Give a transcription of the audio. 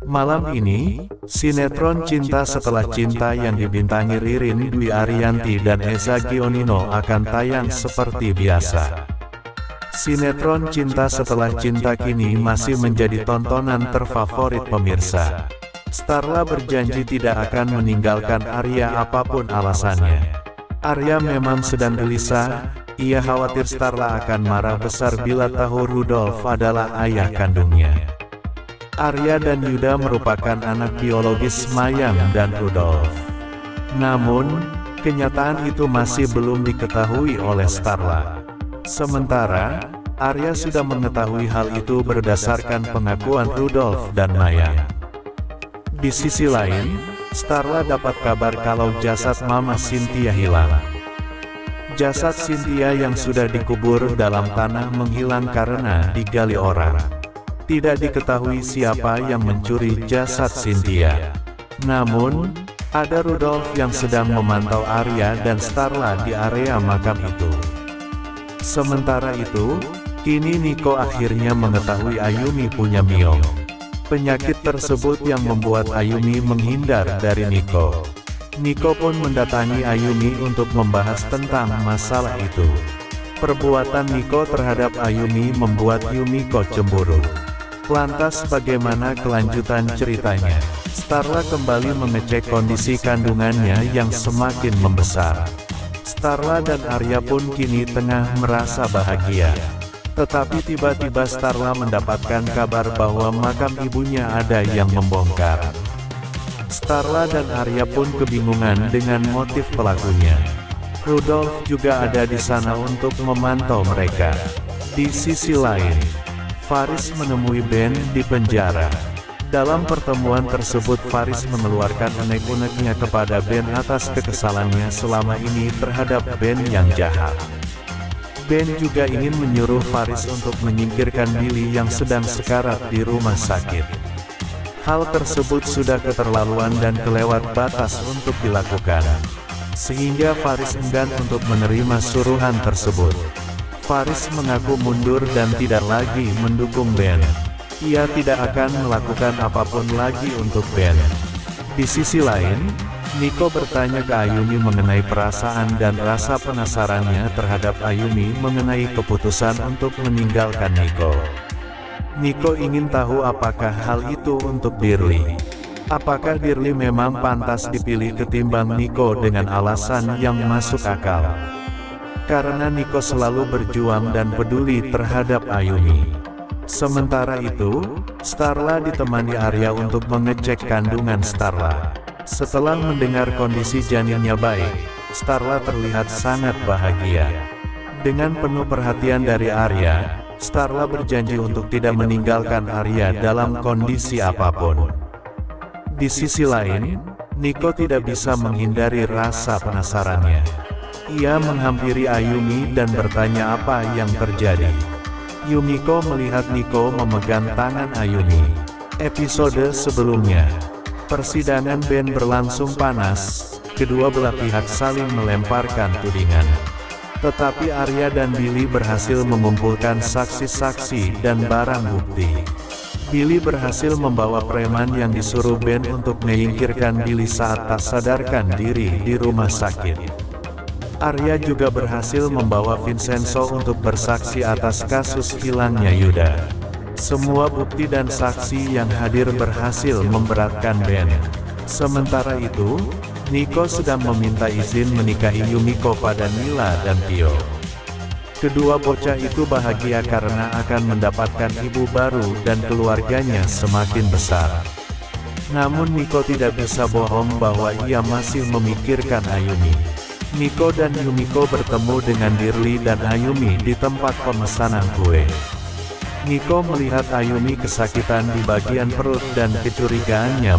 Malam ini, sinetron Cinta Setelah Cinta yang dibintangi Ririn Dwi Ariyanti dan Eza Gionino akan tayang seperti biasa. Sinetron Cinta Setelah Cinta kini masih menjadi tontonan terfavorit pemirsa. Starla berjanji tidak akan meninggalkan Arya apapun alasannya. Arya memang sedang gelisah, ia khawatir Starla akan marah besar bila tahu Rudolf adalah ayah kandungnya. Arya dan Yuda merupakan anak biologis Mayang dan Rudolf. Namun, kenyataan itu masih belum diketahui oleh Starla. Sementara, Arya sudah mengetahui hal itu berdasarkan pengakuan Rudolf dan Mayang. Di sisi lain, Starla dapat kabar kalau jasad Mama Cynthia hilang. Jasad Cynthia yang sudah dikubur dalam tanah menghilang karena digali orang. Tidak diketahui siapa yang mencuri jasad Cynthia. Namun, ada Rudolf yang sedang memantau Arya dan Starla di area makam itu. Sementara itu, kini Nico akhirnya mengetahui Ayumi punya miom. Penyakit tersebut yang membuat Ayumi menghindar dari Nico. Nico pun mendatangi Ayumi untuk membahas tentang masalah itu. Perbuatan Nico terhadap Ayumi membuat Yumiko cemburu. Lantas bagaimana kelanjutan ceritanya? Starla kembali mengecek kondisi kandungannya yang semakin membesar. Starla dan Arya pun kini tengah merasa bahagia. Tetapi tiba-tiba Starla mendapatkan kabar bahwa makam ibunya ada yang membongkar. Starla dan Arya pun kebingungan dengan motif pelakunya. Rudolf juga ada di sana untuk memantau mereka. Di sisi lain, Faris menemui Ben di penjara. Dalam pertemuan tersebut Faris mengeluarkan unek-uneknya kepada Ben atas kekesalannya selama ini terhadap Ben yang jahat. Ben juga ingin menyuruh Faris untuk menyingkirkan Billy yang sedang sekarat di rumah sakit. Hal tersebut sudah keterlaluan dan kelewat batas untuk dilakukan. Sehingga Faris enggan untuk menerima suruhan tersebut. Faris mengaku mundur dan tidak lagi mendukung Ben. Ia tidak akan melakukan apapun lagi untuk Ben. Di sisi lain, Nico bertanya ke Ayumi mengenai perasaan dan rasa penasarannya terhadap Ayumi mengenai keputusan untuk meninggalkan Nico. Nico ingin tahu apakah hal itu untuk Dirli. Apakah Dirli memang pantas dipilih ketimbang Nico dengan alasan yang masuk akal? Karena Nico selalu berjuang dan peduli terhadap Ayumi. Sementara itu, Starla ditemani Arya untuk mengecek kandungan Starla. Setelah mendengar kondisi janinnya baik, Starla terlihat sangat bahagia. Dengan penuh perhatian dari Arya, Starla berjanji untuk tidak meninggalkan Arya dalam kondisi apapun. Di sisi lain, Nico tidak bisa menghindari rasa penasarannya. Ia menghampiri Ayumi dan bertanya apa yang terjadi. Yumiko melihat Nico memegang tangan Ayumi. Episode sebelumnya, persidangan Ben berlangsung panas, kedua belah pihak saling melemparkan tudingan. Tetapi Arya dan Billy berhasil mengumpulkan saksi-saksi dan barang bukti. Billy berhasil membawa preman yang disuruh Ben untuk menyingkirkan Billy saat tak sadarkan diri di rumah sakit. Arya juga berhasil membawa Vincenzo untuk bersaksi atas kasus hilangnya Yuda. Semua bukti dan saksi yang hadir berhasil memberatkan Ben. Sementara itu, Nico sedang meminta izin menikahi Yumiko pada Nila dan Tio. Kedua bocah itu bahagia karena akan mendapatkan ibu baru dan keluarganya semakin besar. Namun Nico tidak bisa bohong bahwa ia masih memikirkan Ayumi. Nico dan Yumiko bertemu dengan Dirli dan Ayumi di tempat pemesanan kue. Nico melihat Ayumi kesakitan di bagian perut dan kecurigaannya